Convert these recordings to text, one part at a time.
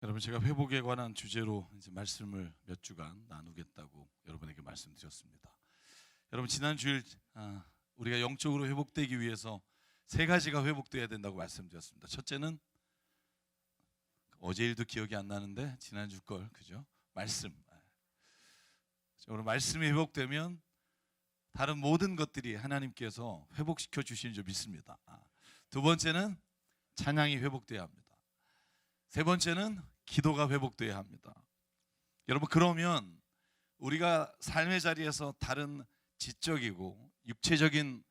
여러분, 제가 회복에 관한 주제로 이제 말씀을 몇 주간 나누겠다고 여러분에게 말씀드렸습니다. 여러분, 지난 주일 우리가 영적으로 회복되기 위해서 세 가지가 회복돼야 된다고 말씀드렸습니다. 첫째는 어제 일도 기억이 안 나는데 지난주 걸, 그죠? 말씀. 오늘 말씀이 회복되면 다른 모든 것들이 하나님께서 회복시켜 주시는 줄 믿습니다. 두 번째는 찬양이 회복돼야 합니다. 세 번째는 기도가 회복돼야 합니다. 여러분, 그러면 우리가 삶의 자리에서 다른 지적이고 육체적인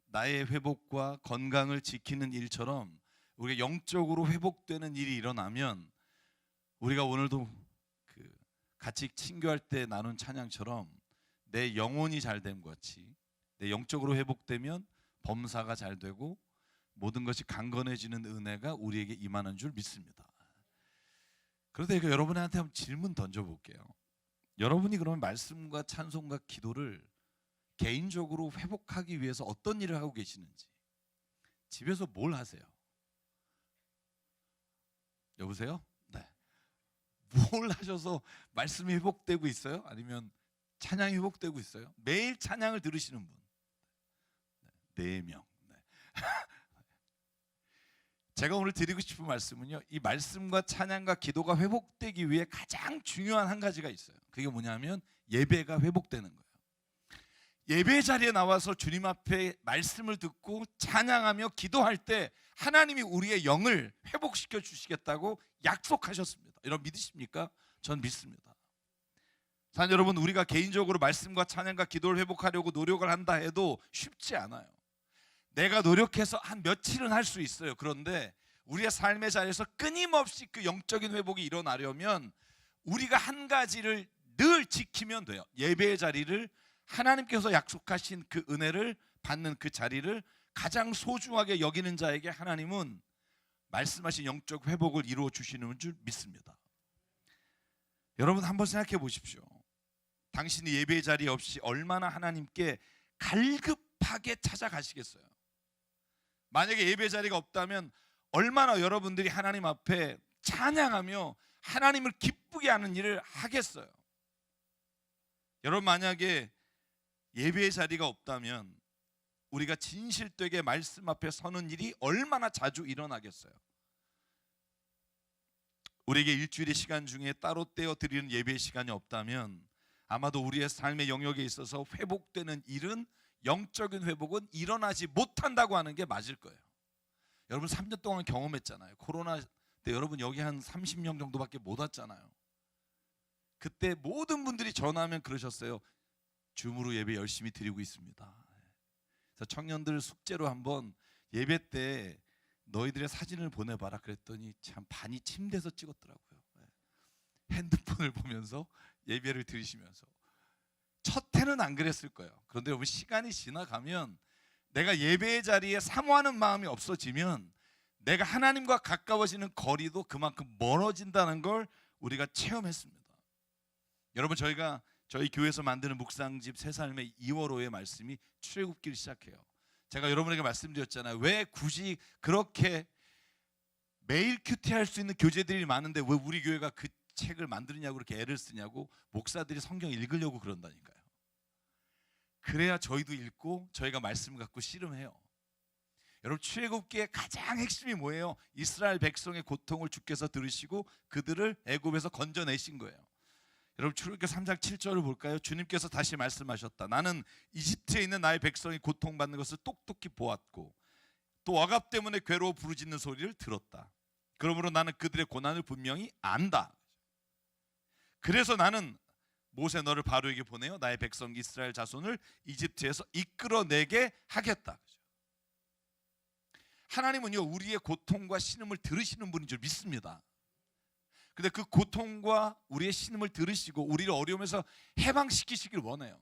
나의 회복과 건강을 지키는 일처럼 우리가 영적으로 회복되는 일이 일어나면 우리가 오늘도 같이 친교할 때 나눈 찬양처럼 내 영혼이 잘됨 같이 내 영적으로 회복되면 범사가 잘 되고 모든 것이 강건해지는 은혜가 우리에게 임하는 줄 믿습니다. 그런데 여러분한테 한번 질문 던져볼게요. 여러분이 그러면 말씀과 찬송과 기도를 개인적으로 회복하기 위해서 어떤 일을 하고 계시는지, 집에서 뭘 하세요? 여보세요? 네. 뭘 하셔서 말씀이 회복되고 있어요? 아니면 찬양이 회복되고 있어요? 매일 찬양을 들으시는 분 4명. 네. 제가 오늘 드리고 싶은 말씀은요, 이 말씀과 찬양과 기도가 회복되기 위해 가장 중요한 한 가지가 있어요. 그게 뭐냐면 예배가 회복되는 거예요. 예배 자리에 나와서 주님 앞에 말씀을 듣고 찬양하며 기도할 때 하나님이 우리의 영을 회복시켜 주시겠다고 약속하셨습니다. 여러분 믿으십니까? 전 믿습니다. 사랑 여러분, 우리가 개인적으로 말씀과 찬양과 기도를 회복하려고 노력을 한다 해도 쉽지 않아요. 내가 노력해서 한 며칠은 할 수 있어요. 그런데 우리의 삶의 자리에서 끊임없이 그 영적인 회복이 일어나려면 우리가 한 가지를 늘 지키면 돼요. 예배의 자리를, 하나님께서 약속하신 그 은혜를 받는 그 자리를 가장 소중하게 여기는 자에게 하나님은 말씀하신 영적 회복을 이루어 주시는 줄 믿습니다. 여러분, 한번 생각해 보십시오. 당신이 예배의 자리 없이 얼마나 하나님께 갈급하게 찾아가시겠어요? 만약에 예배 자리가 없다면 얼마나 여러분들이 하나님 앞에 찬양하며 하나님을 기쁘게 하는 일을 하겠어요? 여러분, 만약에 예배의 자리가 없다면 우리가 진실되게 말씀 앞에 서는 일이 얼마나 자주 일어나겠어요? 우리에게 일주일의 시간 중에 따로 떼어 드리는 예배의 시간이 없다면 아마도 우리의 삶의 영역에 있어서 회복되는 일은, 영적인 회복은 일어나지 못한다고 하는 게 맞을 거예요. 여러분 3년 동안 경험했잖아요. 코로나 때 여러분 여기 한 30명 정도밖에 못 왔잖아요. 그때 모든 분들이 전화하면 그러셨어요. 줌으로 예배 열심히 드리고 있습니다. 그래서 청년들 숙제로 한번 예배 때 너희들의 사진을 보내봐라 그랬더니 참 반이 침대에서 찍었더라고요. 핸드폰을 보면서 예배를 드리시면서. 첫 해는 안 그랬을 거예요. 그런데 여러분, 시간이 지나가면 내가 예배의 자리에 사모하는 마음이 없어지면 내가 하나님과 가까워지는 거리도 그만큼 멀어진다는 걸 우리가 체험했습니다. 여러분, 저희 교회에서 만드는 묵상집 새 삶의 2월 5의 말씀이 출애굽기를 시작해요. 제가 여러분에게 말씀드렸잖아요. 왜 굳이 그렇게 매일 큐티할 수 있는 교재들이 많은데 왜 우리 교회가 그 책을 만드느냐고 그렇게 애를 쓰냐고. 목사들이 성경 읽으려고 그런다니까요. 그래야 저희도 읽고 저희가 말씀을 갖고 씨름해요. 여러분, 출애굽기의 가장 핵심이 뭐예요? 이스라엘 백성의 고통을 주께서 들으시고 그들을 애굽에서 건져내신 거예요. 여러분, 출애굽기 3장 7절을 볼까요? 주님께서 다시 말씀하셨다. 나는 이집트에 있는 나의 백성이 고통받는 것을 똑똑히 보았고 또 억압 때문에 괴로워 부르짖는 소리를 들었다. 그러므로 나는 그들의 고난을 분명히 안다. 그래서 나는 모세 너를 바로에게 보내어 나의 백성 이스라엘 자손을 이집트에서 이끌어내게 하겠다. 하나님은요, 우리의 고통과 신음을 들으시는 분인 줄 믿습니다. 근데 그 고통과 우리의 신음을 들으시고 우리를 어려움에서 해방시키시길 원해요.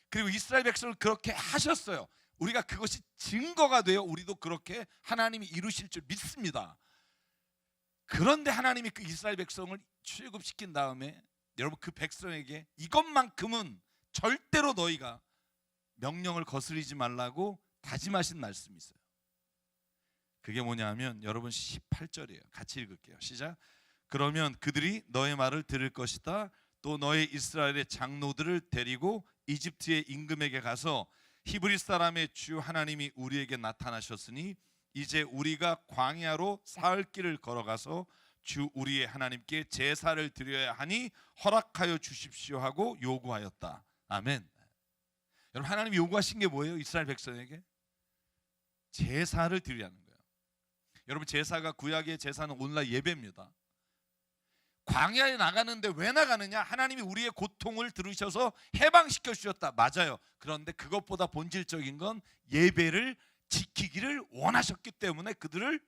그리고 이스라엘 백성을 그렇게 하셨어요. 우리가 그것이 증거가 되어 우리도 그렇게 하나님이 이루실 줄 믿습니다. 그런데 하나님이 그 이스라엘 백성을 출애굽시킨 다음에 여러분, 그 백성에게 이것만큼은 절대로 너희가 명령을 거스르지 말라고 다짐하신 말씀이 있어요. 그게 뭐냐면 여러분 18절이에요. 같이 읽을게요. 시작. 그러면 그들이 너의 말을 들을 것이다. 또 너의 이스라엘의 장로들을 데리고 이집트의 임금에게 가서 히브리 사람의 주 하나님이 우리에게 나타나셨으니 이제 우리가 광야로 사흘 길을 걸어가서 주 우리의 하나님께 제사를 드려야 하니 허락하여 주십시오 하고 요구하였다. 아멘. 여러분, 하나님이 요구하신 게 뭐예요? 이스라엘 백성에게 제사를 드리라는 거예요. 여러분, 제사가, 구약의 제사는 오늘날 예배입니다. 광야에 나가는데 왜 나가느냐? 하나님이 우리의 고통을 들으셔서 해방시켜 주셨다. 맞아요. 그런데 그것보다 본질적인 건 예배를 지키기를 원하셨기 때문에 그들을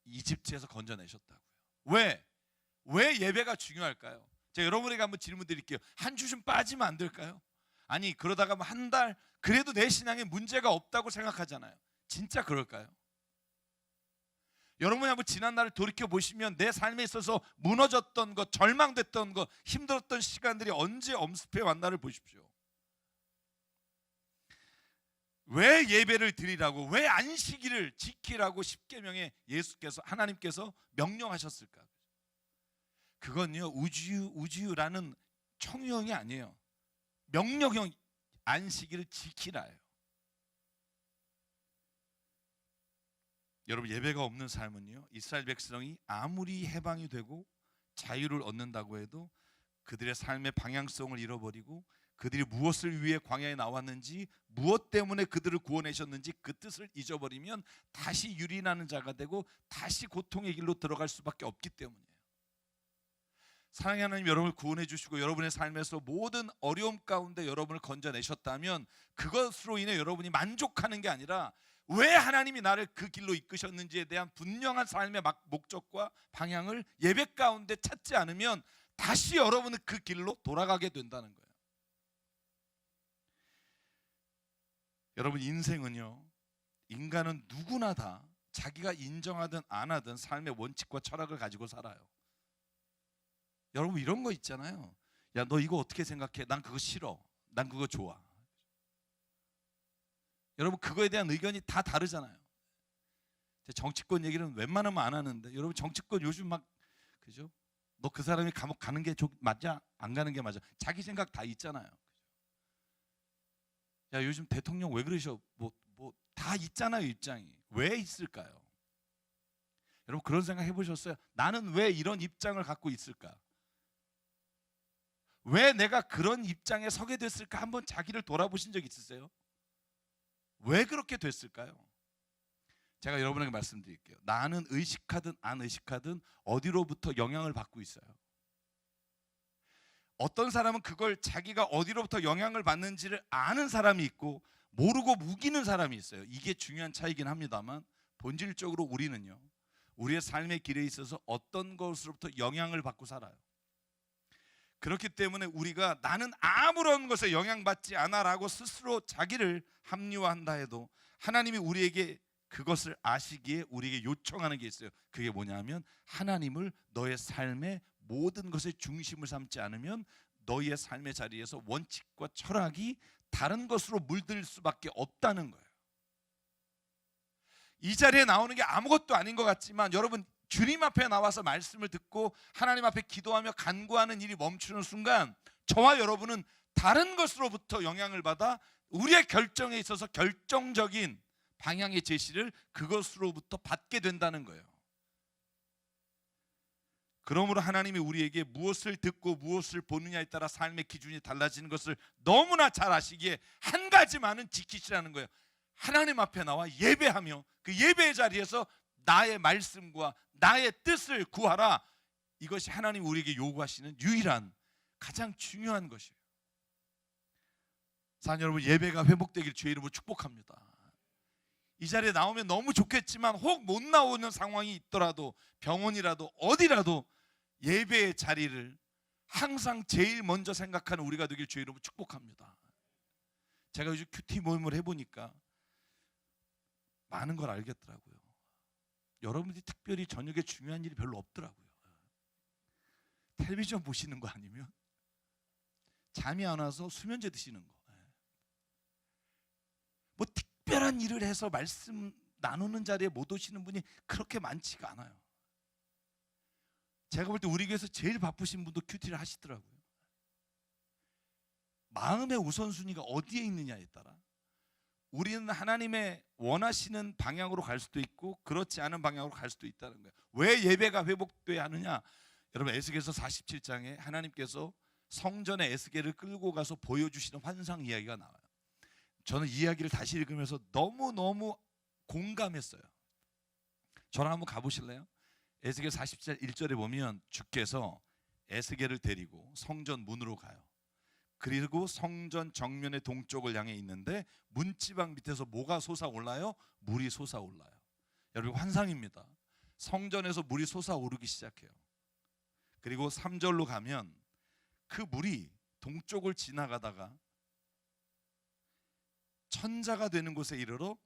이집트에서 건져내셨다고요. 왜 예배가 중요할까요? 제가 여러분에게 한번 질문 드릴게요. 한 주 좀 빠지면 안 될까요? 아니, 그러다가 한 달 그래도 내 신앙에 문제가 없다고 생각하잖아요. 진짜 그럴까요? 여러분이 한번 지난 날을 돌이켜 보시면 내 삶에 있어서 무너졌던 것, 절망됐던 것, 힘들었던 시간들이 언제 엄습해 왔나를 보십시오. 왜 예배를 드리라고, 왜 안식일을 지키라고 십계명에 예수께서, 하나님께서 명령하셨을까? 그건요, 우주라는 청유형이 아니에요. 명령형, 안식일을 지키라예요. 여러분, 예배가 없는 삶은요, 이스라엘 백성이 아무리 해방이 되고 자유를 얻는다고 해도 그들의 삶의 방향성을 잃어버리고 그들이 무엇을 위해 광야에 나왔는지, 무엇 때문에 그들을 구원하셨는지 그 뜻을 잊어버리면 다시 유린하는 자가 되고 다시 고통의 길로 들어갈 수밖에 없기 때문이에요. 사랑하는 하나님, 여러분을 구원해 주시고 여러분의 삶에서 모든 어려움 가운데 여러분을 건져내셨다면 그것으로 인해 여러분이 만족하는 게 아니라 왜 하나님이 나를 그 길로 이끄셨는지에 대한 분명한 삶의 목적과 방향을 예배 가운데 찾지 않으면 다시 여러분은 그 길로 돌아가게 된다는 거예요. 여러분, 인생은요, 인간은 누구나 다 자기가 인정하든 안 하든 삶의 원칙과 철학을 가지고 살아요. 여러분, 이런 거 있잖아요. 야, 너 이거 어떻게 생각해? 난 그거 싫어. 난 그거 좋아. 여러분, 그거에 대한 의견이 다 다르잖아요. 정치권 얘기는 웬만하면 안 하는데, 여러분, 정치권 요즘 막, 그죠? 너 그 사람이 감옥 가는 게 맞아? 안 가는 게 맞아? 자기 생각 다 있잖아요. 야, 요즘 대통령 왜 그러셔? 뭐 다 있잖아요, 입장이. 왜 있을까요? 여러분, 그런 생각 해보셨어요? 나는 왜 이런 입장을 갖고 있을까? 왜 내가 그런 입장에 서게 됐을까? 한번 자기를 돌아보신 적 있으세요? 왜 그렇게 됐을까요? 제가 여러분에게 말씀드릴게요. 나는 의식하든 안 의식하든 어디로부터 영향을 받고 있어요. 어떤 사람은 그걸 자기가 어디로부터 영향을 받는지를 아는 사람이 있고 모르고 우기는 사람이 있어요. 이게 중요한 차이긴 합니다만 본질적으로 우리는요, 우리의 삶의 길에 있어서 어떤 것으로부터 영향을 받고 살아요. 그렇기 때문에 우리가 나는 아무런 것에 영향받지 않아라고 스스로 자기를 합리화한다 해도 하나님이 우리에게 그것을 아시기에 우리에게 요청하는 게 있어요. 그게 뭐냐면 하나님을 너의 삶의 모든 것의 중심을 삼지 않으면 너희의 삶의 자리에서 원칙과 철학이 다른 것으로 물들 수밖에 없다는 거예요. 이 자리에 나오는 게 아무것도 아닌 것 같지만 여러분, 주님 앞에 나와서 말씀을 듣고 하나님 앞에 기도하며 간구하는 일이 멈추는 순간 저와 여러분은 다른 것으로부터 영향을 받아 우리의 결정에 있어서 결정적인 방향의 제시를 그것으로부터 받게 된다는 거예요. 그러므로 하나님이 우리에게 무엇을 듣고 무엇을 보느냐에 따라 삶의 기준이 달라지는 것을 너무나 잘 아시기에 한 가지만은 지키시라는 거예요. 하나님 앞에 나와 예배하며 그 예배의 자리에서 나의 말씀과 나의 뜻을 구하라. 이것이 하나님 우리에게 요구하시는 유일한 가장 중요한 것이에요. 사랑하는 여러분, 예배가 회복되길 주의 이름으로 축복합니다. 이 자리에 나오면 너무 좋겠지만 혹 못 나오는 상황이 있더라도 병원이라도 어디라도 예배의 자리를 항상 제일 먼저 생각하는 우리가 되길 주의 이름으로 축복합니다. 제가 요즘 큐티 모임을 해보니까 많은 걸 알겠더라고요. 여러분들이 특별히 저녁에 중요한 일이 별로 없더라고요. 텔레비전 보시는 거 아니면 잠이 안 와서 수면제 드시는 거, 뭐 특별한 일을 해서 말씀 나누는 자리에 못 오시는 분이 그렇게 많지가 않아요. 제가 볼 때 우리 교회에서 제일 바쁘신 분도 큐티를 하시더라고요. 마음의 우선순위가 어디에 있느냐에 따라 우리는 하나님의 원하시는 방향으로 갈 수도 있고 그렇지 않은 방향으로 갈 수도 있다는 거예요. 왜 예배가 회복돼야 하느냐? 여러분, 에스겔서 47장에 하나님께서 성전의 에스겔을 끌고 가서 보여주시는 환상 이야기가 나와요. 저는 이 이야기를 다시 읽으면서 너무너무 공감했어요. 저랑 한번 가보실래요? 에스겔 47장 1절에 보면 주께서 에스겔을 데리고 성전 문으로 가요. 그리고 성전 정면의 동쪽을 향해 있는데 문지방 밑에서 뭐가 솟아올라요? 물이 솟아올라요. 여러분, 환상입니다. 성전에서 물이 솟아오르기 시작해요. 그리고 3절로 가면 그 물이 동쪽을 지나가다가 천자가 되는 곳에 이르러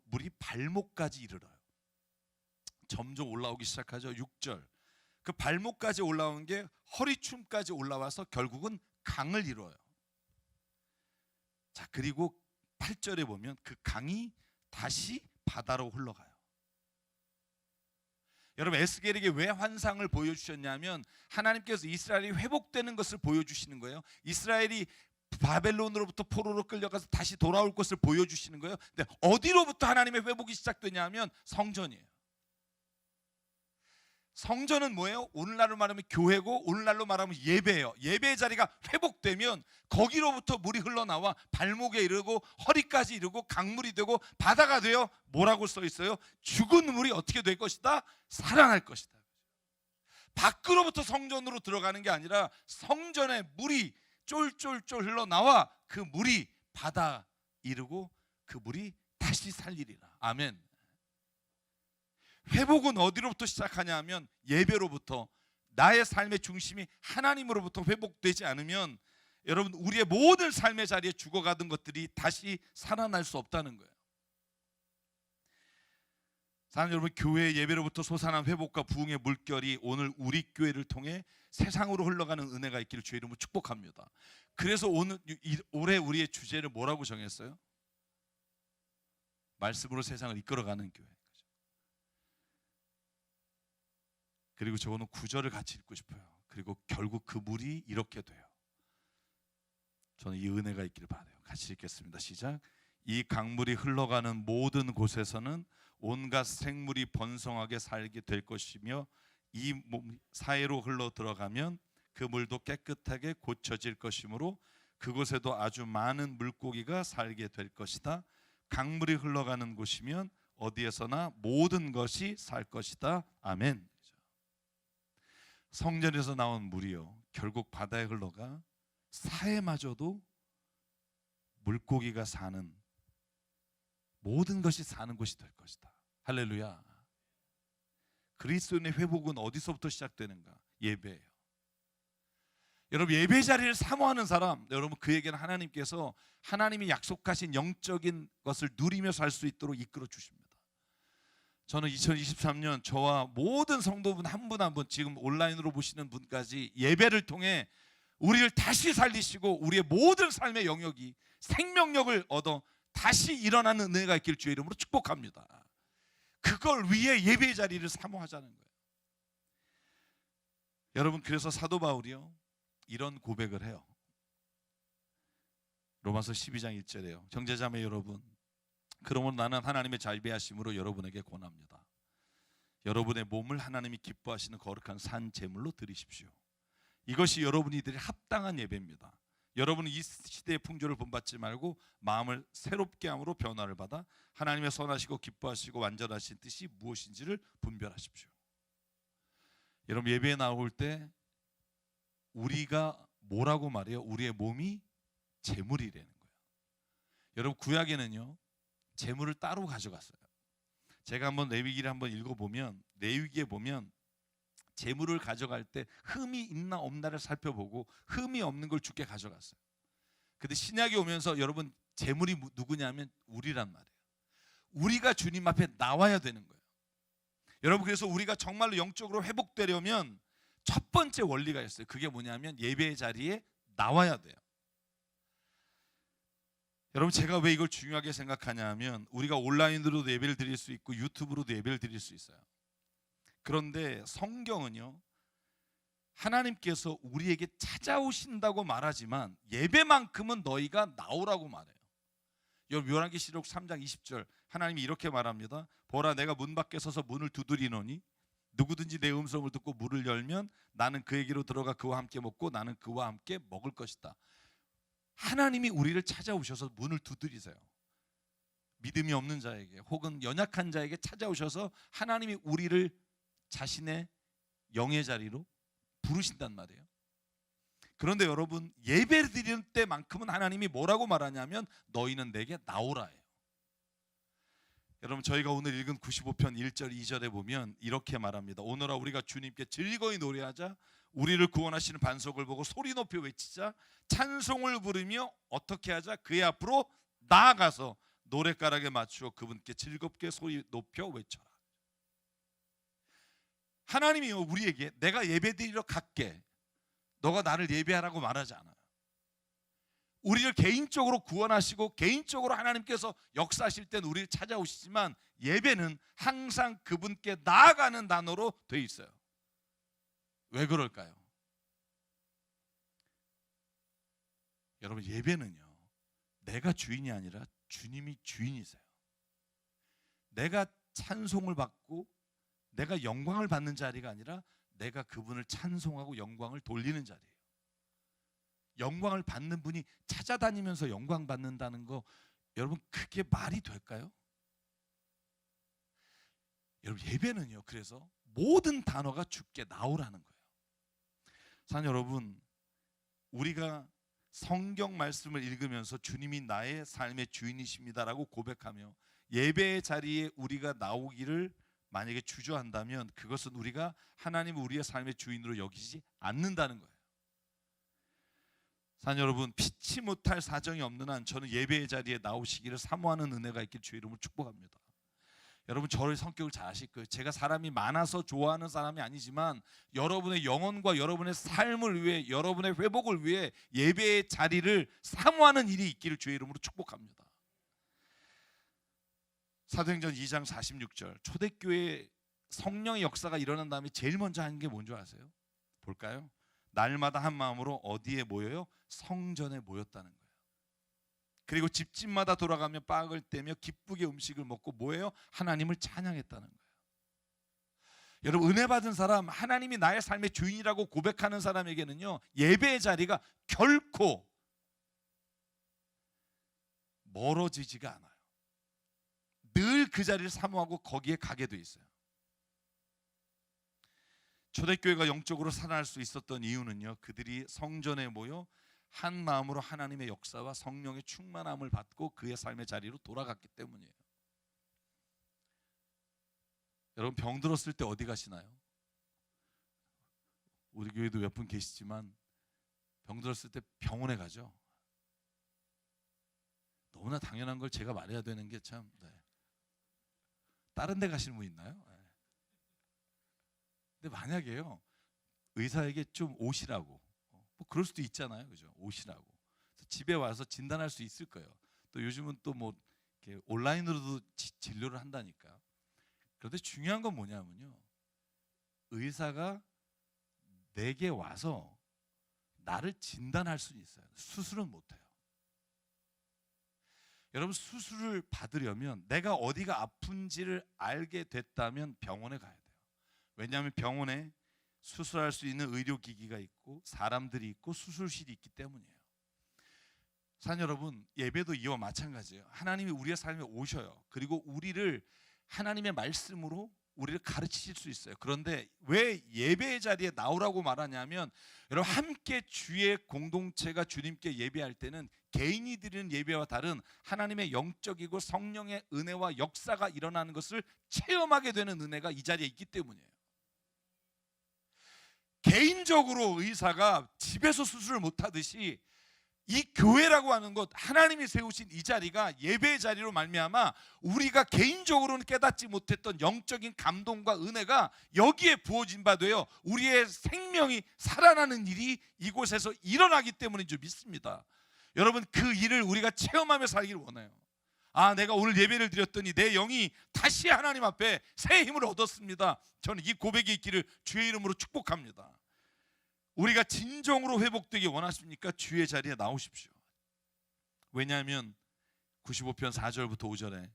물이 발목까지 이르러요. 점점 올라오기 시작하죠. 6절, 그 발목까지 올라온 게 허리춤까지 올라와서 결국은 강을 이뤄요. 자, 그리고 8절에 보면 그 강이 다시 바다로 흘러가요. 여러분, 에스겔에게 왜 환상을 보여주셨냐면 하나님께서 이스라엘이 회복되는 것을 보여주시는 거예요. 이스라엘이 바벨론으로부터 포로로 끌려가서 다시 돌아올 것을 보여주시는 거예요. 근데 어디로부터 하나님의 회복이 시작되냐면 성전이에요. 성전은 뭐예요? 오늘날로 말하면 교회고 오늘날로 말하면 예배예요. 예배의 자리가 회복되면 거기로부터 물이 흘러나와 발목에 이르고 허리까지 이르고 강물이 되고 바다가 되어 뭐라고 써 있어요? 죽은 물이 어떻게 될 것이다? 살아날 것이다. 밖으로부터 성전으로 들어가는 게 아니라 성전에 물이 쫄쫄쫄 흘러나와 그 물이 바다 이르고 그 물이 다시 살리리라. 아멘. 회복은 어디로부터 시작하냐 하면 예배로부터. 나의 삶의 중심이 하나님으로부터 회복되지 않으면 여러분, 우리의 모든 삶의 자리에 죽어가던 것들이 다시 살아날 수 없다는 거예요. 사랑하는 여러분, 교회 예배로부터 솟아난 회복과 부흥의 물결이 오늘 우리 교회를 통해 세상으로 흘러가는 은혜가 있기를 주의 이름으로 축복합니다. 그래서 올해 우리의 주제를 뭐라고 정했어요? 말씀으로 세상을 이끌어가는 교회. 그리고 저거는 9절을 같이 읽고 싶어요. 그리고 결국 그 물이 이렇게 돼요. 저는 이 은혜가 있기를 바라요. 같이 읽겠습니다. 시작. 이 강물이 흘러가는 모든 곳에서는 온갖 생물이 번성하게 살게 될 것이며 이 몸 사이로 흘러 들어가면 그 물도 깨끗하게 고쳐질 것이므로 그곳에도 아주 많은 물고기가 살게 될 것이다. 강물이 흘러가는 곳이면 어디에서나 모든 것이 살 것이다. 아멘. 성전에서 나온 물이요 결국 바다에 흘러가 사해마저도 물고기가 사는, 모든 것이 사는 곳이 될 것이다. 할렐루야. 그리스도인의 회복은 어디서부터 시작되는가? 예배예요. 여러분, 예배 자리를 사모하는 사람, 여러분 그에게는 하나님께서 하나님이 약속하신 영적인 것을 누리며 살 수 있도록 이끌어 주십니다. 저는 2023년 저와 모든 성도분 한 분 한 분, 지금 온라인으로 보시는 분까지 예배를 통해 우리를 다시 살리시고 우리의 모든 삶의 영역이 생명력을 얻어 다시 일어나는 은혜가 있기를 주의 이름으로 축복합니다. 그걸 위해 예배의 자리를 사모하자는 거예요. 여러분, 그래서 사도 바울이요 이런 고백을 해요. 로마서 12장 1절에요. 형제자매 여러분, 그러므로 나는 하나님의 자비하심으로 여러분에게 권합니다. 여러분의 몸을 하나님이 기뻐하시는 거룩한 산 제물로 드리십시오. 이것이 여러분이들이 합당한 예배입니다. 여러분은 이 시대의 풍조를 본받지 말고 마음을 새롭게 함으로 변화를 받아 하나님의 선하시고 기뻐하시고 완전하신 뜻이 무엇인지를 분별하십시오. 여러분, 예배에 나올 때 우리가 뭐라고 말해요? 우리의 몸이 제물이라는 거예요. 여러분, 구약에는요 제물을 따로 가져갔어요. 제가 한번 레위기를 한번 읽어보면 레위기에 보면 제물을 가져갈 때 흠이 있나 없나를 살펴보고 흠이 없는 걸 주께 가져갔어요. 근데 신약이 오면서 여러분 제물이 누구냐면 우리란 말이에요. 우리가 주님 앞에 나와야 되는 거예요. 여러분, 그래서 우리가 정말로 영적으로 회복되려면 첫 번째 원리가 있어요. 그게 뭐냐면 예배의 자리에 나와야 돼요. 여러분, 제가 왜 이걸 중요하게 생각하냐 하면 우리가 온라인으로도 예배를 드릴 수 있고 유튜브로도 예배를 드릴 수 있어요. 그런데 성경은요 하나님께서 우리에게 찾아오신다고 말하지만 예배만큼은 너희가 나오라고 말해요. 여러분 요한계시록 3장 20절 하나님이 이렇게 말합니다. 보라 내가 문 밖에 서서 문을 두드리노니 누구든지 내 음성을 듣고 문을 열면 나는 그에게로 들어가 그와 함께 먹고 나는 그와 함께 먹을 것이다. 하나님이 우리를 찾아오셔서 문을 두드리세요. 믿음이 없는 자에게 혹은 연약한 자에게 찾아오셔서 하나님이 우리를 자신의 영의 자리로 부르신단 말이에요. 그런데 여러분 예배를 드리는 때만큼은 하나님이 뭐라고 말하냐면 너희는 내게 나오라예요. 여러분 저희가 오늘 읽은 95편 1절 2절에 보면 이렇게 말합니다. 오늘아 우리가 주님께 즐거이 노래하자. 우리를 구원하시는 반석을 보고 소리 높여 외치자. 찬송을 부르며 어떻게 하자? 그의 앞으로 나아가서 노랫가락에 맞추어 그분께 즐겁게 소리 높여 외쳐라. 하나님이요 우리에게 내가 예배드리러 갈게, 너가 나를 예배하라고 말하지 않아요. 우리를 개인적으로 구원하시고 개인적으로 하나님께서 역사하실 때는 우리를 찾아오시지만 예배는 항상 그분께 나아가는 단어로 되어 있어요. 왜 그럴까요? 여러분 예배는요 내가 주인이 아니라 주님이 주인이세요. 내가 찬송을 받고 내가 영광을 받는 자리가 아니라 내가 그분을 찬송하고 영광을 돌리는 자리예요. 영광을 받는 분이 찾아다니면서 영광 받는다는 거 여러분 그게 말이 될까요? 여러분 예배는요 그래서 모든 단어가 주께 나오라는 거예요. 사랑 여러분 우리가 성경 말씀을 읽으면서 주님이 나의 삶의 주인이십니다라고 고백하며 예배의 자리에 우리가 나오기를 만약에 주저한다면 그것은 우리가 하나님을 우리의 삶의 주인으로 여기지 않는다는 거예요. 사랑 여러분 피치 못할 사정이 없는 한 저는 예배의 자리에 나오시기를 사모하는 은혜가 있길 주의 이름으로 축복합니다. 여러분 저의 성격을 잘 아실 거예요. 제가 사람이 많아서 좋아하는 사람이 아니지만 여러분의 영혼과 여러분의 삶을 위해 여러분의 회복을 위해 예배의 자리를 사모하는 일이 있기를 주의 이름으로 축복합니다. 사도행전 2장 46절 초대교회 성령의 역사가 일어난 다음에 제일 먼저 하는 게 뭔지 아세요? 볼까요? 날마다 한 마음으로 어디에 모여요? 성전에 모였다는 거예요. 그리고 집집마다 돌아가며 빵을 떼며 기쁘게 음식을 먹고 뭐예요? 하나님을 찬양했다는 거예요. 여러분 은혜 받은 사람 하나님이 나의 삶의 주인이라고 고백하는 사람에게는요 예배의 자리가 결코 멀어지지가 않아요. 늘 그 자리를 사모하고 거기에 가게 돼 있어요. 초대교회가 영적으로 살아날 수 있었던 이유는요 그들이 성전에 모여 한 마음으로 하나님의 역사와 성령의 충만함을 받고 그의 삶의 자리로 돌아갔기 때문이에요. 여러분 병 들었을 때 어디 가시나요? 우리 교회도 몇 분 계시지만 병 들었을 때 병원에 가죠. 너무나 당연한 걸 제가 말해야 되는 게 참 다른 데 가시는 분 있나요? 근데 만약에요 의사에게 좀 오시라고 뭐 그럴 수도 있잖아요, 그죠? 오시라고 집에 와서 진단할 수 있을 거예요. 또 요즘은 또 뭐 온라인으로도 진료를 한다니까. 그런데 중요한 건 뭐냐면요 의사가 내게 와서 나를 진단할 수는 있어요. 수술은 못해요. 여러분 수술을 받으려면 내가 어디가 아픈지를 알게 됐다면 병원에 가야 돼요. 왜냐하면 병원에 수술할 수 있는 의료기기가 있고 사람들이 있고 수술실이 있기 때문이에요. 사랑 여러분 예배도 이와 마찬가지예요. 하나님이 우리의 삶에 오셔요. 그리고 우리를 하나님의 말씀으로 우리를 가르치실 수 있어요. 그런데 왜 예배의 자리에 나오라고 말하냐면 여러분 함께 주의 공동체가 주님께 예배할 때는 개인이 드리는 예배와 다른 하나님의 영적이고 성령의 은혜와 역사가 일어나는 것을 체험하게 되는 은혜가 이 자리에 있기 때문이에요. 개인적으로 의사가 집에서 수술을 못하듯이 이 교회라고 하는 것 하나님이 세우신 이 자리가 예배의 자리로 말미암아 우리가 개인적으로는 깨닫지 못했던 영적인 감동과 은혜가 여기에 부어진 바 되어 우리의 생명이 살아나는 일이 이곳에서 일어나기 때문인 줄 믿습니다. 여러분 그 일을 우리가 체험하며 살기를 원해요. 아 내가 오늘 예배를 드렸더니 내 영이 다시 하나님 앞에 새 힘을 얻었습니다. 저는 이 고백이 있기를 주의 이름으로 축복합니다. 우리가 진정으로 회복되기 원하십니까? 주의 자리에 나오십시오. 왜냐하면 95편 4절부터 5절에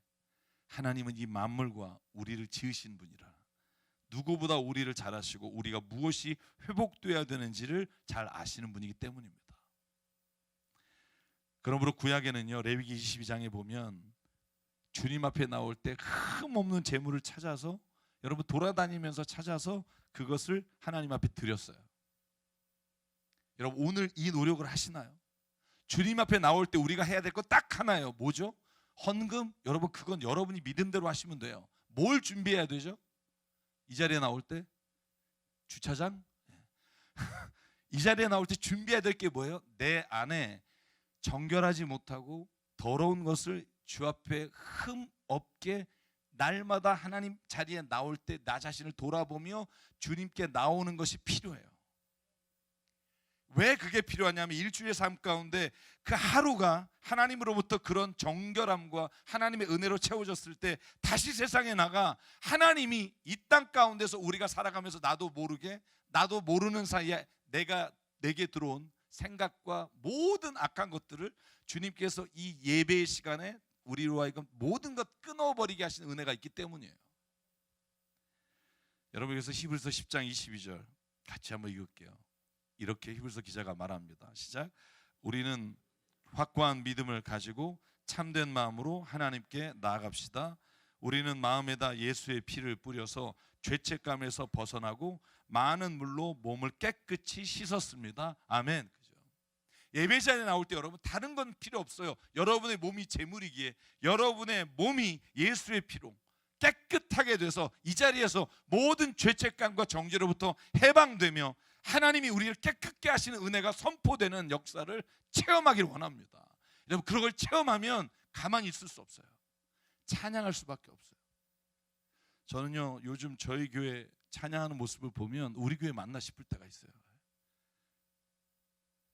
하나님은 이 만물과 우리를 지으신 분이라 누구보다 우리를 잘 아시고 우리가 무엇이 회복되어야 되는지를 잘 아시는 분이기 때문입니다. 그러므로 구약에는요, 레위기 22장에 보면 주님 앞에 나올 때 흠없는 재물을 찾아서 여러분 돌아다니면서 찾아서 그것을 하나님 앞에 드렸어요. 여러분 오늘 이 노력을 하시나요? 주님 앞에 나올 때 우리가 해야 될 거 딱 하나예요. 뭐죠? 헌금? 여러분 그건 여러분이 믿음대로 하시면 돼요. 뭘 준비해야 되죠? 이 자리에 나올 때 주차장? 이 자리에 나올 때 준비해야 될 게 뭐예요? 내 안에 정결하지 못하고 더러운 것을 주 앞에 흠 없게 날마다 하나님 자리에 나올 때 나 자신을 돌아보며 주님께 나오는 것이 필요해요. 왜 그게 필요하냐면 일주일의 삶 가운데 그 하루가 하나님으로부터 그런 정결함과 하나님의 은혜로 채워졌을 때 다시 세상에 나가 하나님이 이 땅 가운데서 우리가 살아가면서 나도 모르게 나도 모르는 사이에 내게 들어온 생각과 모든 악한 것들을 주님께서 이 예배의 시간에 우리로 하여금 모든 것 끊어버리게 하시는 은혜가 있기 때문이에요. 여러분 그래서 히브리서 10장 22절 같이 한번 읽을게요. 이렇게 히브리서 기자가 말합니다. 시작. 우리는 확고한 믿음을 가지고 참된 마음으로 하나님께 나아갑시다. 우리는 마음에다 예수의 피를 뿌려서 죄책감에서 벗어나고 많은 물로 몸을 깨끗이 씻었습니다. 아멘. 예배 자리에 나올 때 여러분 다른 건 필요 없어요. 여러분의 몸이 제물이기에 여러분의 몸이 예수의 피로 깨끗하게 돼서 이 자리에서 모든 죄책감과 정죄로부터 해방되며 하나님이 우리를 깨끗게 하시는 은혜가 선포되는 역사를 체험하기를 원합니다. 여러분 그걸 체험하면 가만히 있을 수 없어요. 찬양할 수밖에 없어요. 저는요 요즘 저희 교회 찬양하는 모습을 보면 우리 교회 맞나 싶을 때가 있어요.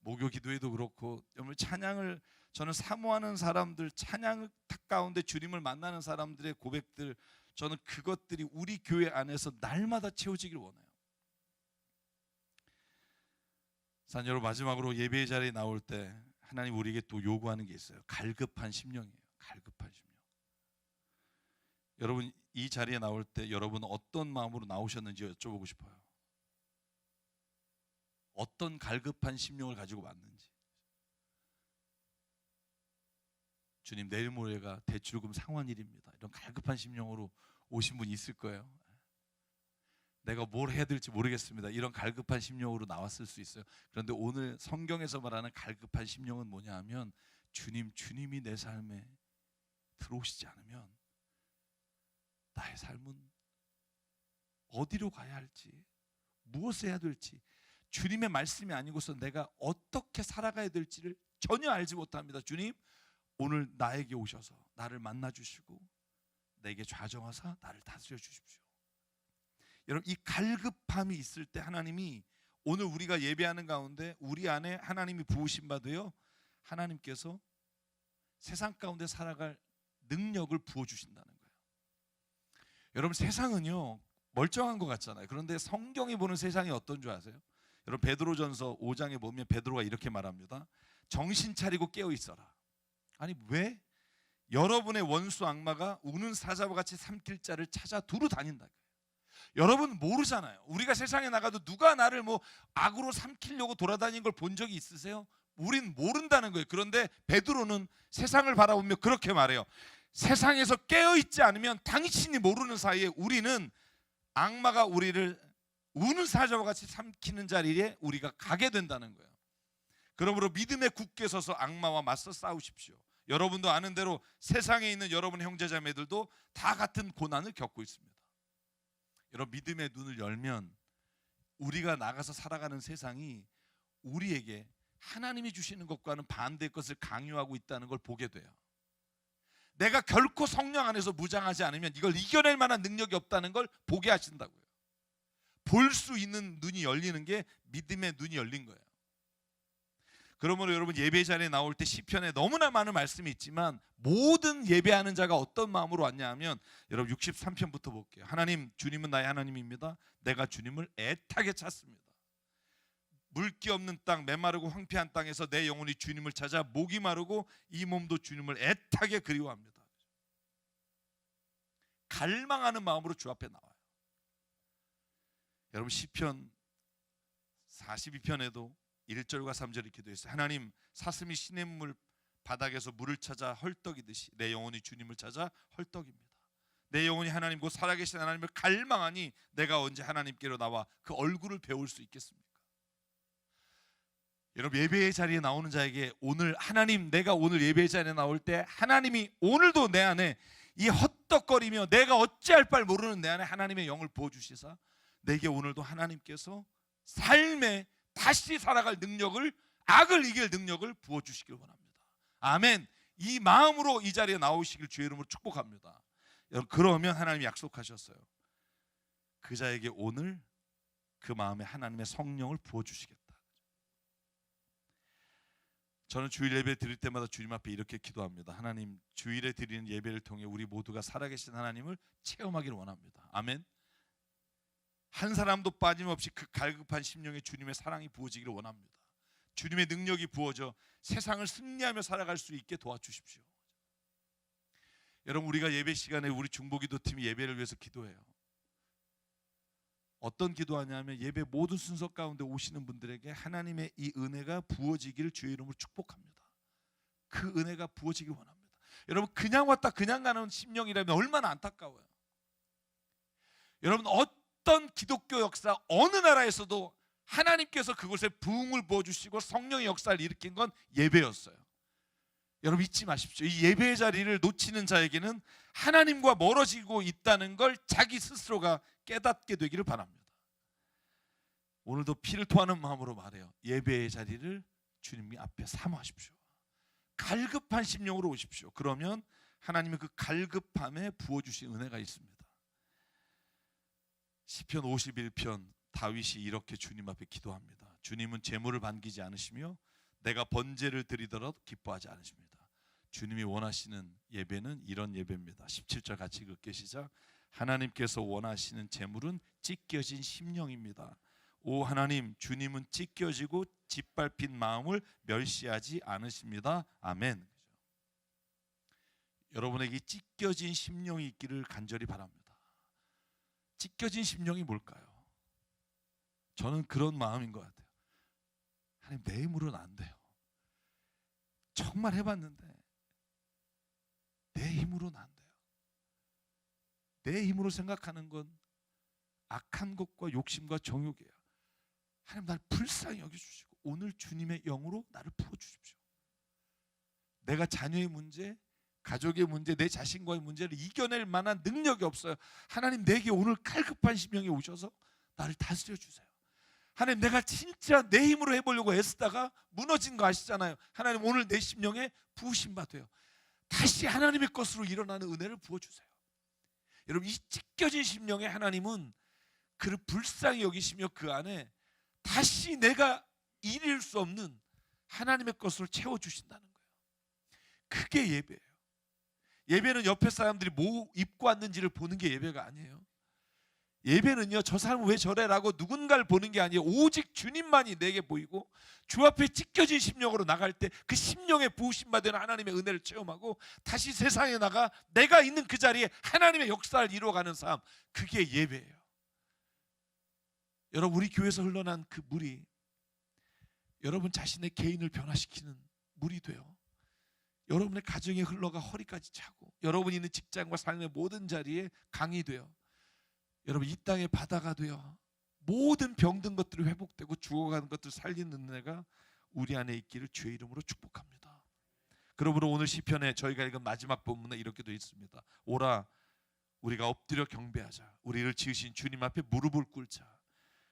목요 기도회도 그렇고 여러분 찬양을 저는 사모하는 사람들 찬양 가운데 주님을 만나는 사람들의 고백들 저는 그것들이 우리 교회 안에서 날마다 채워지길 원해요. 산 여러분 마지막으로 예배의 자리에 나올 때 하나님 우리에게 또 요구하는 게 있어요. 갈급한 심령이에요. 갈급한 심령. 여러분 이 자리에 나올 때 여러분은 어떤 마음으로 나오셨는지 여쭤보고 싶어요. 어떤 갈급한 심령을 가지고 왔는지. 주님 내일 모레가 대출금 상환일입니다. 이런 갈급한 심령으로 오신 분이 있을 거예요. 내가 뭘 해야 될지 모르겠습니다. 이런 갈급한 심령으로 나왔을 수 있어요. 그런데 오늘 성경에서 말하는 갈급한 심령은 뭐냐 하면 주님이 내 삶에 들어오시지 않으면 나의 삶은 어디로 가야 할지 무엇을 해야 될지 주님의 말씀이 아니고서 내가 어떻게 살아가야 될지를 전혀 알지 못합니다. 주님 오늘 나에게 오셔서 나를 만나주시고 내게 좌정하사 나를 다스려 주십시오. 여러분 이 갈급함이 있을 때 하나님이 오늘 우리가 예배하는 가운데 우리 안에 하나님이 부으신 바 되어 하나님께서 세상 가운데 살아갈 능력을 부어주신다는 거예요. 여러분 세상은요 멀쩡한 것 같잖아요. 그런데 성경이 보는 세상이 어떤 줄 아세요? 여러분 베드로전서 5장에 보면 베드로가 이렇게 말합니다. 정신 차리고 깨어 있어라. 아니 왜? 여러분의 원수 악마가 우는 사자와 같이 삼킬 자를 찾아 두루 다닌다. 여러분 모르잖아요. 우리가 세상에 나가도 누가 나를 뭐 악으로 삼키려고 돌아다니는 걸 본 적이 있으세요? 우린 모른다는 거예요. 그런데 베드로는 세상을 바라보며 그렇게 말해요. 세상에서 깨어있지 않으면 당신이 모르는 사이에 우리는 악마가 우리를 우는 사자와 같이 삼키는 자리에 우리가 가게 된다는 거예요. 그러므로 믿음에 굳게 서서 악마와 맞서 싸우십시오. 여러분도 아는 대로 세상에 있는 여러분의 형제자매들도 다 같은 고난을 겪고 있습니다. 여러분 믿음의 눈을 열면 우리가 나가서 살아가는 세상이 우리에게 하나님이 주시는 것과는 반대의 것을 강요하고 있다는 걸 보게 돼요. 내가 결코 성령 안에서 무장하지 않으면 이걸 이겨낼 만한 능력이 없다는 걸 보게 하신다고요. 볼 수 있는 눈이 열리는 게 믿음의 눈이 열린 거예요. 그러므로 여러분 예배 자리에 나올 때 시편에 너무나 많은 말씀이 있지만 모든 예배하는 자가 어떤 마음으로 왔냐 하면 여러분 63편부터 볼게요. 하나님 주님은 나의 하나님입니다. 내가 주님을 애타게 찾습니다. 물기 없는 땅, 메마르고 황폐한 땅에서 내 영혼이 주님을 찾아 목이 마르고 이 몸도 주님을 애타게 그리워합니다. 갈망하는 마음으로 주 앞에 나와요. 여러분 시편 42편에도 1절과 3절을 기도했어요. 하나님, 사슴이 시냇물 바닥에서 물을 찾아 헐떡이듯이 내 영혼이 주님을 찾아 헐떡입니다. 내 영혼이 하나님 곧 살아계신 하나님을 갈망하니 내가 언제 하나님께로 나와 그 얼굴을 배울 수 있겠습니까? 여러분 예배의 자리에 나오는 자에게 오늘 하나님, 내가 오늘 예배의 자리에 나올 때 하나님이 오늘도 내 안에 이 헛떡거리며 내가 어찌할 바를 모르는 내 안에 하나님의 영을 부어주시사 내게 오늘도 하나님께서 삶에 다시 살아갈 능력을, 악을 이길 능력을 부어주시길 원합니다. 아멘. 이 마음으로 이 자리에 나오시길 주의 이름으로 축복합니다. 여러분 그러면 하나님이 약속하셨어요. 그 자에게 오늘 그 마음에 하나님의 성령을 부어주시겠다. 저는 주일 예배 드릴 때마다 주님 앞에 이렇게 기도합니다. 하나님, 주일에 드리는 예배를 통해 우리 모두가 살아계신 하나님을 체험하기를 원합니다. 아멘. 한 사람도 빠짐없이 그 갈급한 심령에 주님의 사랑이 부어지기를 원합니다. 주님의 능력이 부어져 세상을 승리하며 살아갈 수 있게 도와주십시오. 여러분 우리가 예배 시간에 우리 중보기도팀이 예배를 위해서 기도해요. 어떤 기도하냐면 예배 모든 순서 가운데 오시는 분들에게 하나님의 이 은혜가 부어지기를 주의 이름으로 축복합니다. 그 은혜가 부어지길 원합니다. 여러분 그냥 왔다 그냥 가는 심령이라면 얼마나 안타까워요. 여러분 어떤 기독교 역사 어느 나라에서도 하나님께서 그곳에 부흥을 부어주시고 성령의 역사를 일으킨 건 예배였어요. 여러분 잊지 마십시오. 이 예배의 자리를 놓치는 자에게는 하나님과 멀어지고 있다는 걸 자기 스스로가 깨닫게 되기를 바랍니다. 오늘도 피를 토하는 마음으로 말해요. 예배의 자리를 주님 앞에 사모하십시오. 갈급한 심령으로 오십시오. 그러면 하나님의 그 갈급함에 부어주신 은혜가 있습니다. 시편 51편 다윗이 이렇게 주님 앞에 기도합니다. 주님은 재물을 반기지 않으시며 내가 번제를 드리더라도 기뻐하지 않으십니다. 주님이 원하시는 예배는 이런 예배입니다. 17절 같이 읽게 시작. 하나님께서 원하시는 재물은 찢겨진 심령입니다. 오 하나님, 주님은 찢겨지고 짓밟힌 마음을 멸시하지 않으십니다. 아멘. 여러분에게 찢겨진 심령이 있기를 간절히 바랍니다. 찢겨진 심령이 뭘까요? 저는 그런 마음인 것 같아요. 하나님, 내 힘으로는 안 돼요. 정말 해봤는데 내 힘으로는 안 돼요. 내 힘으로 생각하는 건 악한 것과 욕심과 정욕이에요. 하나님, 나를 불쌍히 여겨주시고 오늘 주님의 영으로 나를 부어주십시오. 내가 자녀의 문제, 가족의 문제, 내 자신과의 문제를 이겨낼 만한 능력이 없어요. 하나님, 내게 오늘 갈급한 심령이 오셔서 나를 다스려 주세요. 하나님, 내가 진짜 내 힘으로 해보려고 애쓰다가 무너진 거 아시잖아요. 하나님, 오늘 내 심령에 부으심 받아요. 다시 하나님의 것으로 일어나는 은혜를 부어주세요. 여러분, 이 찢겨진 심령에 하나님은 그를 불쌍히 여기시며 그 안에 다시 내가 이룰 수 없는 하나님의 것으로 채워주신다는 거예요. 그게 예배예요. 예배는 옆에 사람들이 뭐 입고 왔는지를 보는 게 예배가 아니에요. 예배는요, 저 사람은 왜 저래라고 누군가를 보는 게 아니에요. 오직 주님만이 내게 보이고 주 앞에 찢겨진 심령으로 나갈 때 그 심령에 부으심 받은 하나님의 은혜를 체험하고 다시 세상에 나가 내가 있는 그 자리에 하나님의 역사를 이루어가는 삶, 그게 예배예요. 여러분, 우리 교회에서 흘러난 그 물이 여러분 자신의 개인을 변화시키는 물이 돼요. 여러분의 가정에 흘러가 허리까지 차고 여러분이 있는 직장과 삶의 모든 자리에 강이 돼요. 여러분, 이 땅의 바다가 되어 모든 병든 것들이 회복되고 죽어가는 것들을 살리는 은혜가 우리 안에 있기를 주의 이름으로 축복합니다. 그러므로 오늘 시편에 저희가 읽은 마지막 본문에 이렇게 되어 있습니다. 오라, 우리가 엎드려 경배하자. 우리를 지으신 주님 앞에 무릎을 꿇자.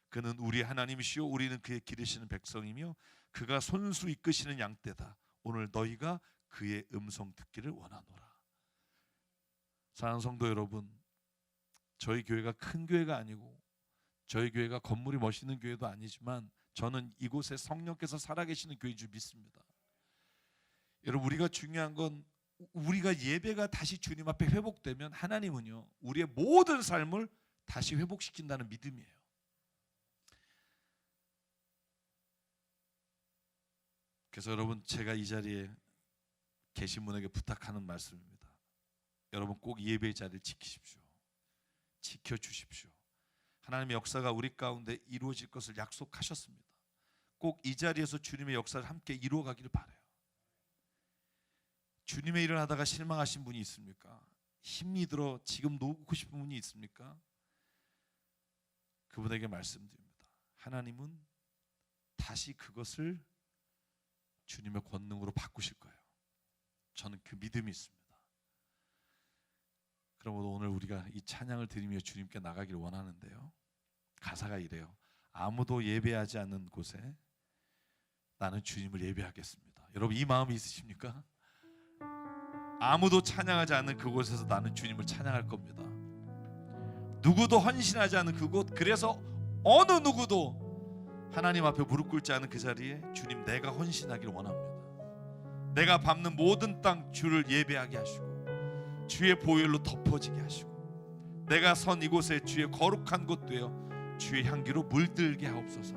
그는 우리 하나님이시요 우리는 그의 기르시는 백성이며 그가 손수 이끄시는 양떼다. 오늘 너희가 그의 음성 듣기를 원하노라. 사랑하는 성도 여러분, 저희 교회가 큰 교회가 아니고 저희 교회가 건물이 멋있는 교회도 아니지만 저는 이곳에 성령께서 살아계시는 교회인 줄 믿습니다. 여러분, 우리가 중요한 건 우리가 예배가 다시 주님 앞에 회복되면 하나님은요, 우리의 모든 삶을 다시 회복시킨다는 믿음이에요. 그래서 여러분, 제가 이 자리에 계신 분에게 부탁하는 말씀입니다. 여러분 꼭 예배의 자리를 지키십시오. 지켜주십시오. 하나님의 역사가 우리 가운데 이루어질 것을 약속하셨습니다. 꼭 이 자리에서 주님의 역사를 함께 이루어가기를 바라요. 주님의 일을 하다가 실망하신 분이 있습니까? 힘이 들어 지금 놓고 싶은 분이 있습니까? 그분에게 말씀드립니다. 하나님은 다시 그것을 주님의 권능으로 바꾸실 거예요. 저는 그 믿음이 있습니다. 그럼 오늘 우리가 이 찬양을 드리며 주님께 나가길 원하는데요, 가사가 이래요. 아무도 예배하지 않는 곳에 나는 주님을 예배하겠습니다. 여러분, 이 마음이 있으십니까? 아무도 찬양하지 않는 그곳에서 나는 주님을 찬양할 겁니다. 누구도 헌신하지 않는 그곳, 그래서 어느 누구도 하나님 앞에 무릎 꿇지 않은 그 자리에 주님, 내가 헌신하기를 원합니다. 내가 밟는 모든 땅 주를 예배하게 하시고 주의 보혈로 덮어지게 하시고 내가 선 이곳에 주의 거룩한 곳 되어 주의 향기로 물들게 하옵소서.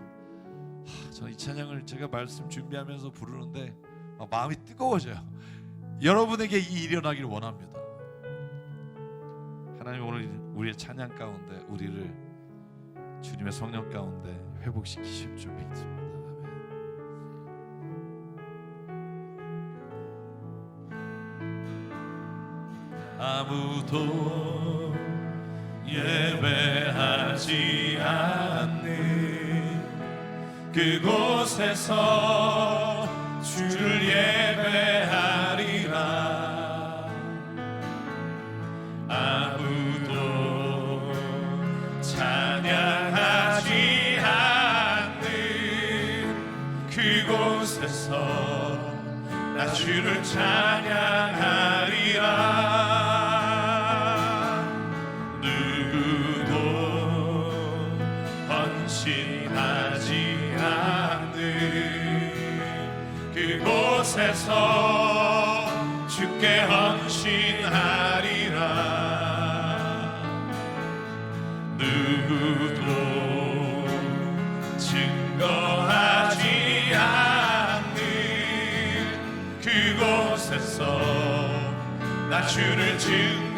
저는 이 찬양을 제가 말씀 준비하면서 부르는데 마음이 뜨거워져요. 여러분에게 이 일이 일어나기를 원합니다. 하나님 오늘 우리의 찬양 가운데 우리를 주님의 성령 가운데 회복시키실 줄 믿습니다. 아무도 예배하지 않는 그곳에서 주를 예배하리라. 아무도 찬양하지 않는 그곳에서 나 주를 찬양하리라. 헌신하지 않는 그곳에서 주께 헌신하리라. 누구도 증거하지 않는 그곳에서 나 주를 증거하리라.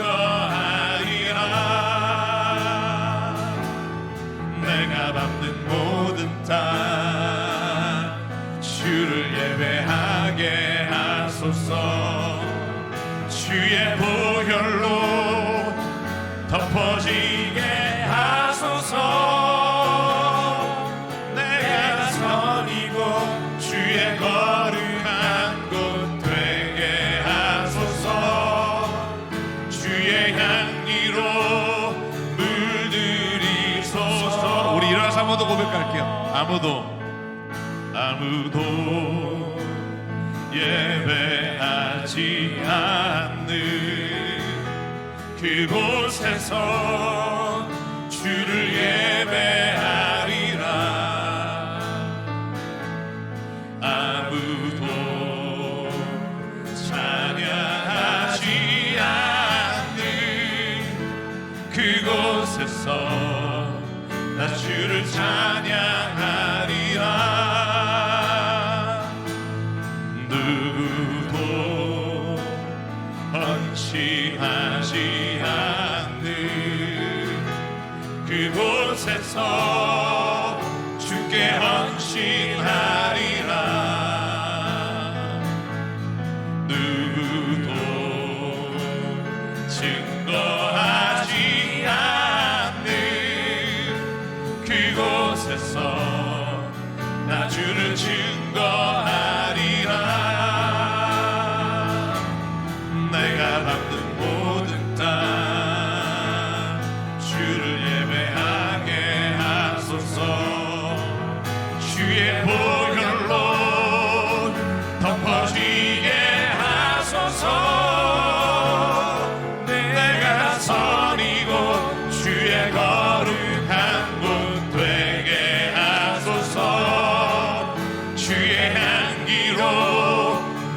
내가 밟는 모든 땅 주를 예배하게 하소서. 주의 보혈로 덮어지게 하소서. 내가 선이고 주의 거룩한 곳 되게 하소서. 주의 향기로 물들이소서. 우리 일어나서 한 번 더 고백할게요. 아무도 예배하지 않는 그곳에서 주를 예배하리라. 아무도 찬양하지 않는 그곳에서 나 주를 찬양하리라. 누구도 헌신하지 않는 그곳에서 주께 헌신하리라. 누구도 증거하지 않는 그곳에서 나 주를 증거하리라. 내가 밟는 모든 땅 주를 예배하게 하소서. 주의 보혈로 덮어지게 하소서. 내가 선이고 주의 거룩한 곳 되게 하소서. 주의 향기로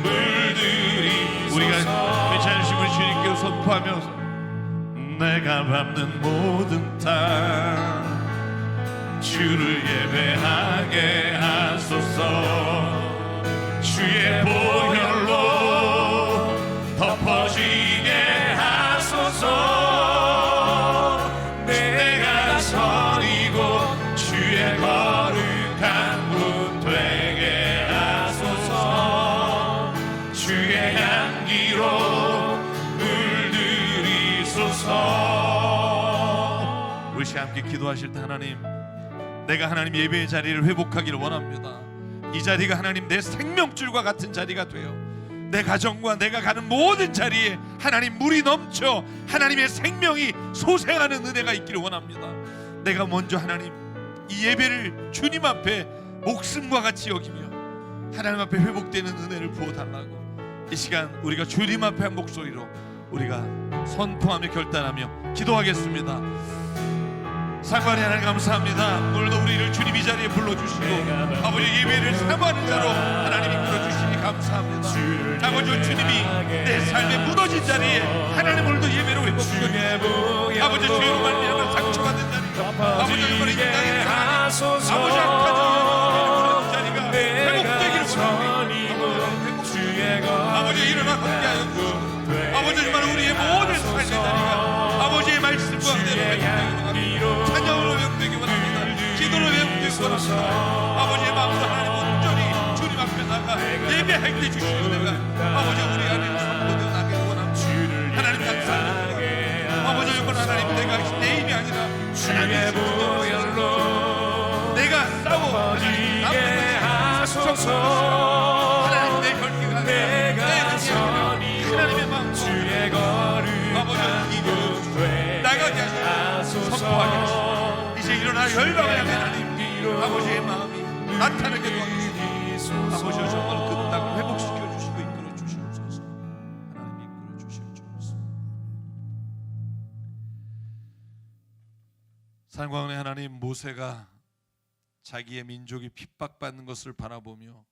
물들이소서. 우리가 괜찮으심을 주님께 선포하면서 내가 밟는 모든 땅 주를 예배하게 하소서. 기도하실 때 하나님, 내가 하나님 예배의 자리를 회복하기를 원합니다. 이 자리가 하나님 내 생명줄과 같은 자리가 되어 내 가정과 내가 가는 모든 자리에 하나님 물이 넘쳐 하나님의 생명이 솟아나는 은혜가 있기를 원합니다. 내가 먼저 하나님 이 예배를 주님 앞에 목숨과 같이 여기며 하나님 앞에 회복되는 은혜를 부어달라고 이 시간 우리가 주님 앞에 한 목소리로 우리가 선포하며 결단하며 기도하겠습니다. 상관의 하나님 감사합니다. 오늘도 우리를 주님 이 자리에 불러주시고 아버지 예배를 사모하는 자로 하나님 이끌어주시니 감사합니다. 아버지 주님이 내 삶에 무너진 자리에 하나님 오늘도 예배로 회복시켜주시고 아버지 주님으로 말미암아 상처받은 자리 아버지 이번에 이 땅에 아버지 악한 자리가 회복되기를 원합니다. 아버지 일어나 함께하여 주시고 아버지 정말 우리의 모든 삶의 자리가 아버지의 말씀 가운데로 회복되기를 원합니다. 찬양으로 회복되기 원합니다. 기도로 회복되기 원합니다. 아버지의 마음으로 하나님 온전히 주님 앞에 나가 예배할 때 주시는 은혜가 아버지 우리 안에 선포되어 나기를 원합니다. 하나님 감사합니다. 아버지 이건 하나님 내가 내 힘이 아니라 하나님의 보혈로 내가 싸워 하나님 내 결기가 아니라 하나님의 마음 주의 거룩한 아버지 이곳에 나가게 하시고 선포하게 하시고 이제 일어나 열방을 향해 하나님 아버지의 마음이 나타나게 도와주시고 아버지 정말 그 땅을 회복시켜 주시고 이끌어 주시옵소서. 하나님 이끌어 주시옵소서. 산광의 하나님 모세가 자기의 민족이 핍박받는 것을 바라보며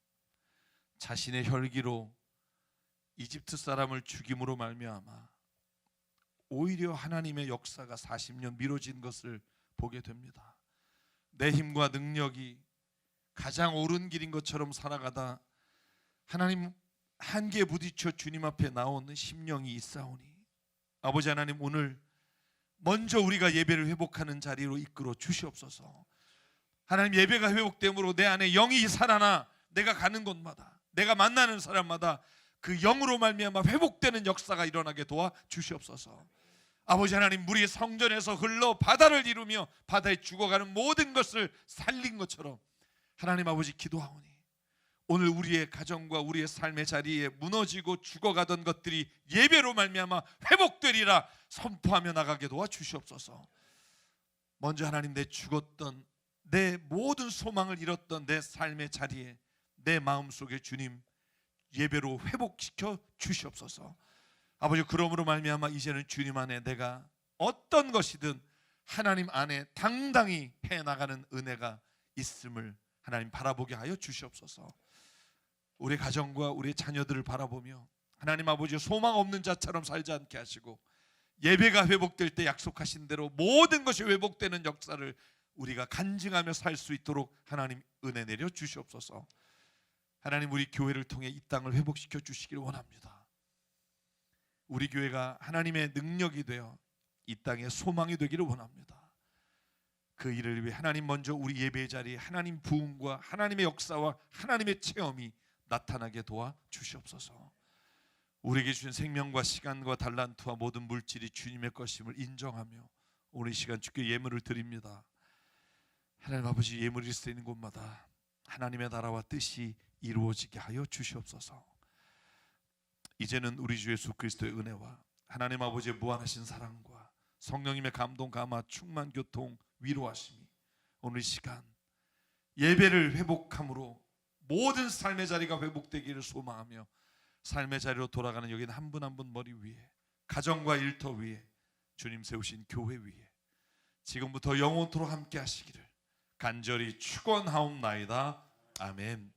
자신의 혈기로 이집트 사람을 죽임으로 말미암아 오히려 하나님의 역사가 40년 미뤄진 것을 보게 됩니다. 내 힘과 능력이 가장 옳은 길인 것처럼 살아가다 하나님 한계에 부딪혀 주님 앞에 나오는 심령이 있사오니 아버지 하나님 오늘 먼저 우리가 예배를 회복하는 자리로 이끌어 주시옵소서. 하나님 예배가 회복됨으로 내 안에 영이 살아나 내가 가는 곳마다 내가 만나는 사람마다 그 영으로 말미암아 회복되는 역사가 일어나게 도와 주시옵소서. 아버지 하나님 물이 성전에서 흘러 바다를 이루며 바다에 죽어가는 모든 것을 살린 것처럼 하나님 아버지 기도하오니 오늘 우리의 가정과 우리의 삶의 자리에 무너지고 죽어가던 것들이 예배로 말미암아 회복되리라 선포하며 나가게 도와 주시옵소서. 먼저 하나님 내 죽었던 내 모든 소망을 잃었던 내 삶의 자리에 내 마음속에 주님 예배로 회복시켜 주시옵소서. 아버지 그러므로 말미암아 이제는 주님 안에 내가 어떤 것이든 하나님 안에 당당히 해나가는 은혜가 있음을 하나님 바라보게 하여 주시옵소서. 우리 가정과 우리 자녀들을 바라보며 하나님 아버지 소망 없는 자처럼 살지 않게 하시고 예배가 회복될 때 약속하신 대로 모든 것이 회복되는 역사를 우리가 간증하며 살 수 있도록 하나님 은혜 내려 주시옵소서. 하나님 우리 교회를 통해 이 땅을 회복시켜 주시기를 원합니다. 우리 교회가 하나님의 능력이 되어 이 땅의 소망이 되기를 원합니다. 그 일을 위해 하나님 먼저 우리 예배의 자리에 하나님 부흥과 하나님의 역사와 하나님의 체험이 나타나게 도와 주시옵소서. 우리에게 주신 생명과 시간과 달란트와 모든 물질이 주님의 것임을 인정하며 오늘 이 시간 주께 예물을 드립니다. 하나님 아버지 예물이 쓰이는 곳마다 하나님의 나라와 뜻이 이루어지게 하여 주시옵소서. 이제는 우리 주 예수 그리스도의 은혜와 하나님 아버지의 무한하신 사랑과 성령님의 감동 감화 충만 교통 위로하심이 오늘 이 시간 예배를 회복함으로 모든 삶의 자리가 회복되기를 소망하며 삶의 자리로 돌아가는 여기는 한 분 한 분 머리 위에 가정과 일터 위에 주님 세우신 교회 위에 지금부터 영원토록 함께 하시기를 간절히 축원하옵나이다. 아멘.